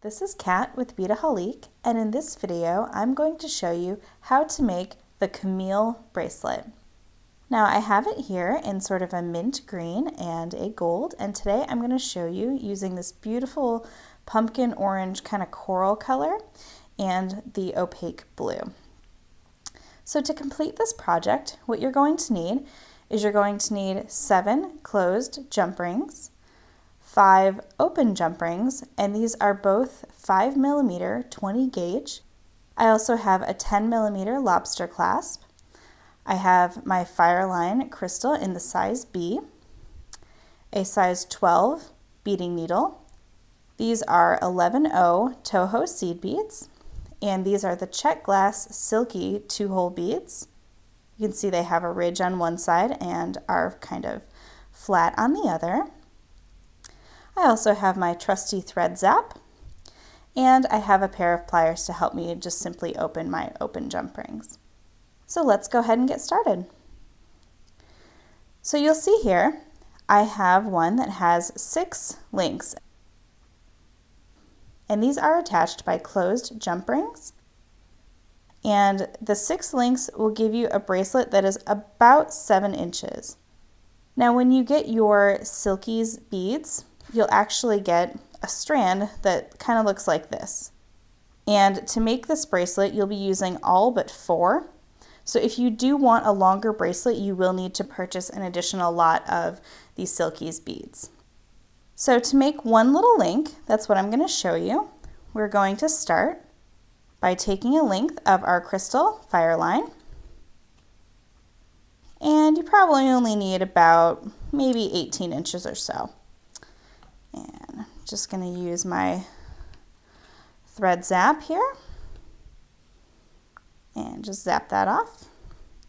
This is Kat with Beadaholique, and in this video I'm going to show you how to make the Camille bracelet. Now I have it here in sort of a mint green and a gold, and today I'm going to show you using this beautiful pumpkin orange kind of coral color and the opaque blue. So to complete this project, what you're going to need is you're going to need 7 closed jump rings, 5 open jump rings, and these are both 5mm 20 gauge. I also have a 10mm lobster clasp. I have my Fireline crystal in the size B, a size 12 beading needle. These are 11.0 Toho seed beads, and these are the Czech glass Silky 2-hole beads. You can see they have a ridge on one side and are kind of flat on the other. I also have my trusty thread zap, and I have a pair of pliers to help me just simply open my open jump rings. So let's go ahead and get started. So you'll see here, I have one that has 6 links, and these are attached by closed jump rings. And the 6 links will give you a bracelet that is about 7 inches. Now when you get your Silky's beads, you'll actually get a strand that kind of looks like this. And to make this bracelet, you'll be using all but 4. So if you do want a longer bracelet, you will need to purchase an additional lot of these Silky's beads. So to make one little link, that's what I'm going to show you. We're going to start by taking a length of our crystal Fireline. And you probably only need about maybe 18 inches or so. And I'm just going to use my thread zap here and just zap that off.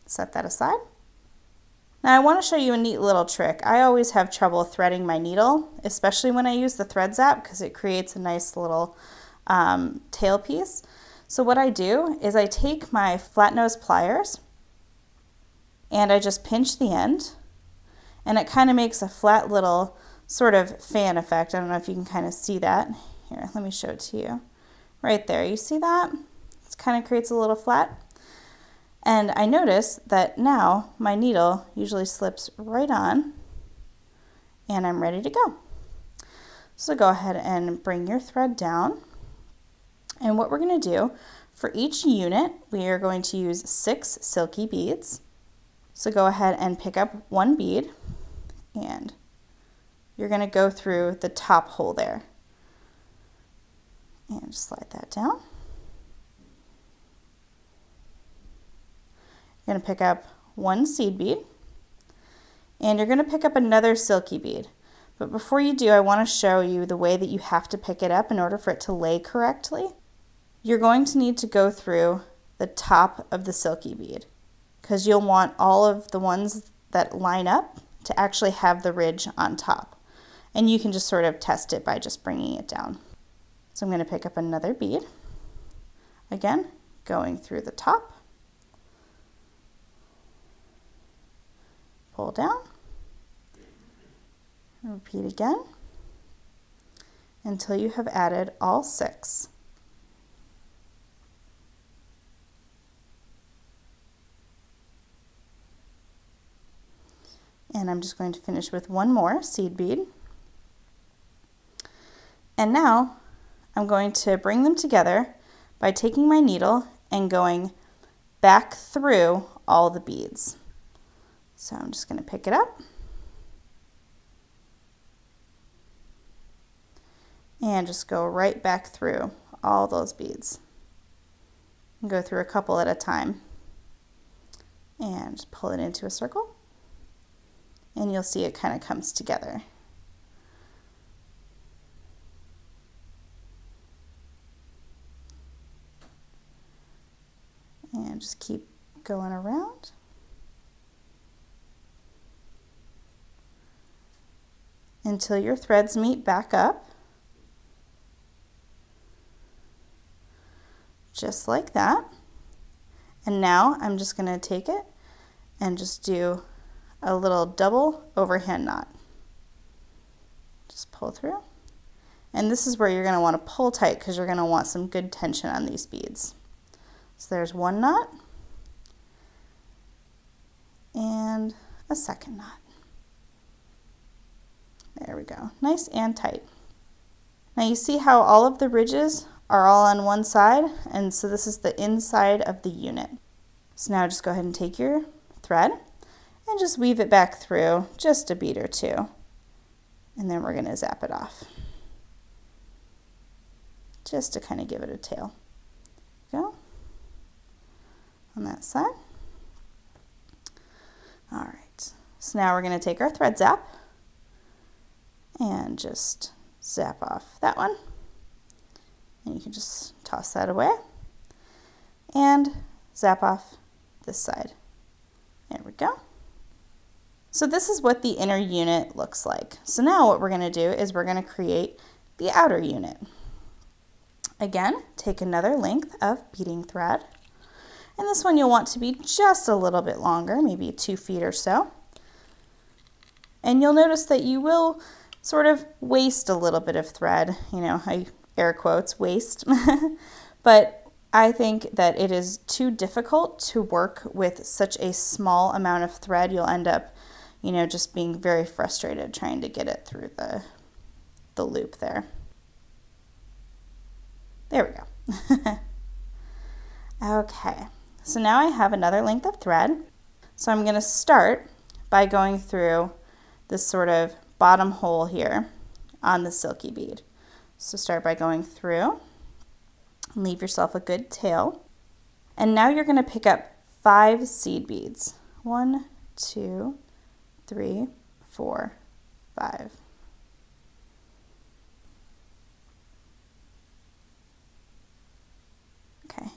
Set that aside. Now I want to show you a neat little trick. I always have trouble threading my needle, especially when I use the thread zap, because it creates a nice little tail piece. So what I do is I take my flat nose pliers and I just pinch the end, and it kind of makes a flat little sort of fan effect. I don't know if you can kind of see that. Here, let me show it to you. Right there, you see that? It kind of creates a little flat. And I notice that now my needle usually slips right on and I'm ready to go. So go ahead and bring your thread down. And what we're going to do, for each unit, we are going to use 6 Silky beads. So go ahead and pick up 1 bead, and you're going to go through the top hole there. And just slide that down. You're going to pick up 1 seed bead, and you're going to pick up another Silky bead. But before you do, I want to show you the way that you have to pick it up in order for it to lay correctly. You're going to need to go through the top of the Silky bead, because you'll want all of the ones that line up to actually have the ridge on top. And you can just sort of test it by just bringing it down. So I'm going to pick up another bead. Again, going through the top. Pull down. Repeat again until you have added all 6. And I'm just going to finish with 1 more seed bead. And now I'm going to bring them together by taking my needle and going back through all the beads. So I'm just going to pick it up and just go right back through all those beads. And go through a couple at a time and just pull it into a circle. And you'll see it kind of comes together. And just keep going around. Until your threads meet back up. Just like that. And now I'm just going to take it and just do a little double overhand knot. Just pull through And this is where you're going to want to pull tight because you're going to want some good tension on these beads. So there's one knot and a second knot. There we go, nice and tight. Now you see how all of the ridges are all on one side, and so this is the inside of the unit. So now just go ahead and take your thread and just weave it back through just a bead or two, and then we're going to zap it off just to kind of give it a tail. Go on that side. All right, so now we're going to take our thread zap and just zap off that one, and you can just toss that away and zap off this side. There we go. So this is what the inner unit looks like. So now what we're going to do is we're going to create the outer unit. Again, take another length of beading thread, and this one you'll want to be just a little bit longer, maybe 2 feet or so. And you'll notice that you will sort of waste a little bit of thread, you know, I air quotes, waste. But I think that it is too difficult to work with such a small amount of thread. You'll end up, you know, just being very frustrated trying to get it through the loop there. There we go. Okay, so now I have another length of thread. So I'm going to start by going through this sort of bottom hole here on the silky bead. So start by going through, leave yourself a good tail, and now you're going to pick up 5 seed beads. 1, 2, 3, 4, 5. Okay,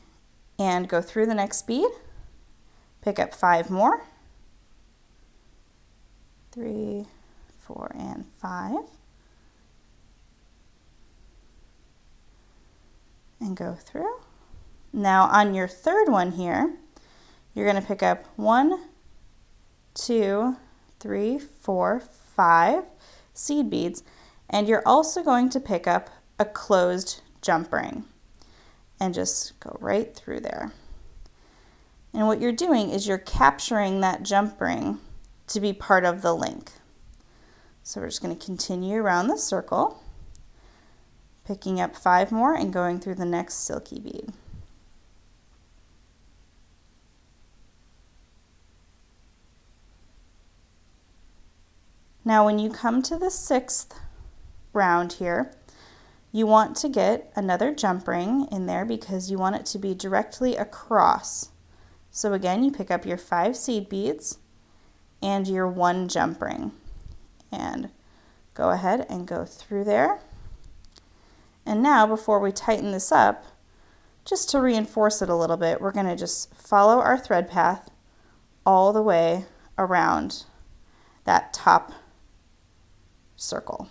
and go through the next bead, pick up 5 more, 3, 4, and 5, and go through. Now on your third one here, you're going to pick up 1, 2, 3, 4, 5 seed beads, and you're also going to pick up a closed jump ring and just go right through there. And what you're doing is you're capturing that jump ring to be part of the link. So we're just going to continue around the circle, picking up 5 more and going through the next silky bead. Now when you come to the 6th round here, you want to get another jump ring in there because you want it to be directly across. So again, you pick up your 5 seed beads and your 1 jump ring, and go ahead and go through there. And now before we tighten this up, just to reinforce it a little bit, we're going to just follow our thread path all the way around that top circle.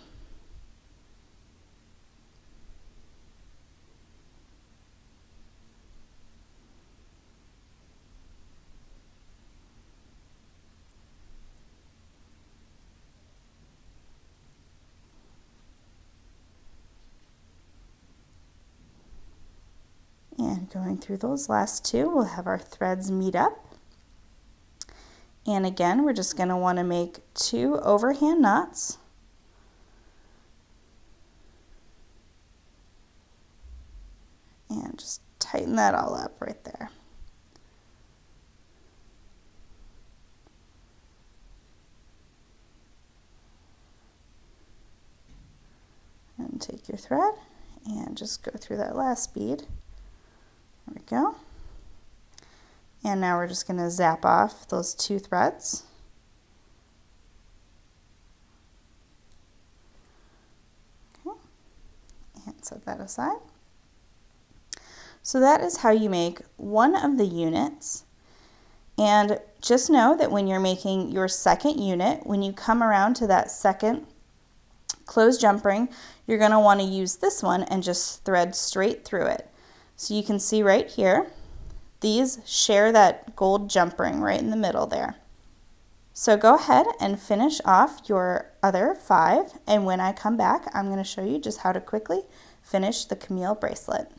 And going through those last 2, we'll have our threads meet up. And again, we're just going to want to make 2 overhand knots. And just tighten that all up right there. And take your thread and just go through that last bead. There we go. And now we're just going to zap off those 2 threads. Okay. And set that aside. So that is how you make one of the units. And just know that when you're making your second unit, when you come around to that second closed jump ring, you're going to want to use this one and just thread straight through it. So you can see right here, these share that gold jump ring right in the middle there. So go ahead and finish off your other 5, and when I come back, I'm going to show you just how to quickly finish the Camille bracelet.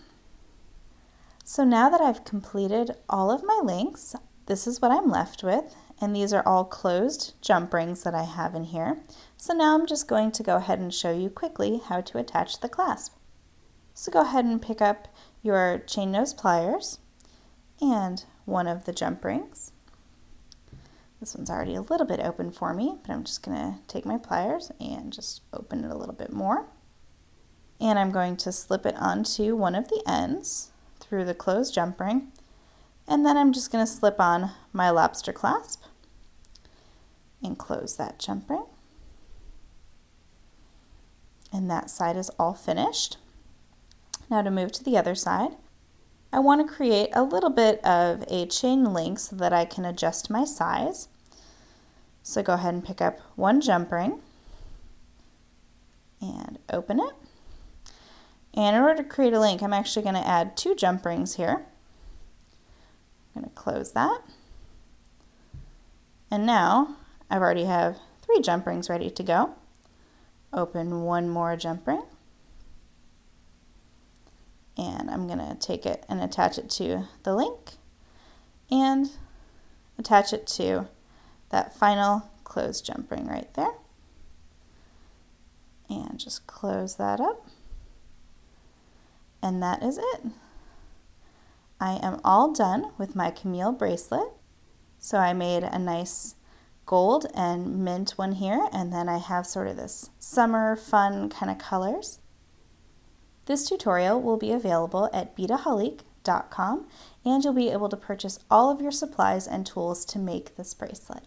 So now that I've completed all of my links, this is what I'm left with, and these are all closed jump rings that I have in here. So now I'm just going to go ahead and show you quickly how to attach the clasp. So go ahead and pick up your chain nose pliers and one of the jump rings. This one's already a little bit open for me, but I'm just going to take my pliers and just open it a little bit more. And I'm going to slip it onto one of the ends through the closed jump ring, and then I'm just going to slip on my lobster clasp and close that jump ring. And that side is all finished. Now to move to the other side, I want to create a little bit of a chain link so that I can adjust my size. So go ahead and pick up one jump ring and open it. And in order to create a link, I'm actually going to add 2 jump rings here. I'm going to close that. And now I already have 3 jump rings ready to go. Open one more jump ring. And I'm going to take it and attach it to the link and attach it to that final closed jump ring right there. And just close that up. And that is it. I am all done with my Camille bracelet. So I made a nice gold and mint one here, and then I have sort of this summer fun kind of colors. This tutorial will be available at Beadaholique.com, and you'll be able to purchase all of your supplies and tools to make this bracelet.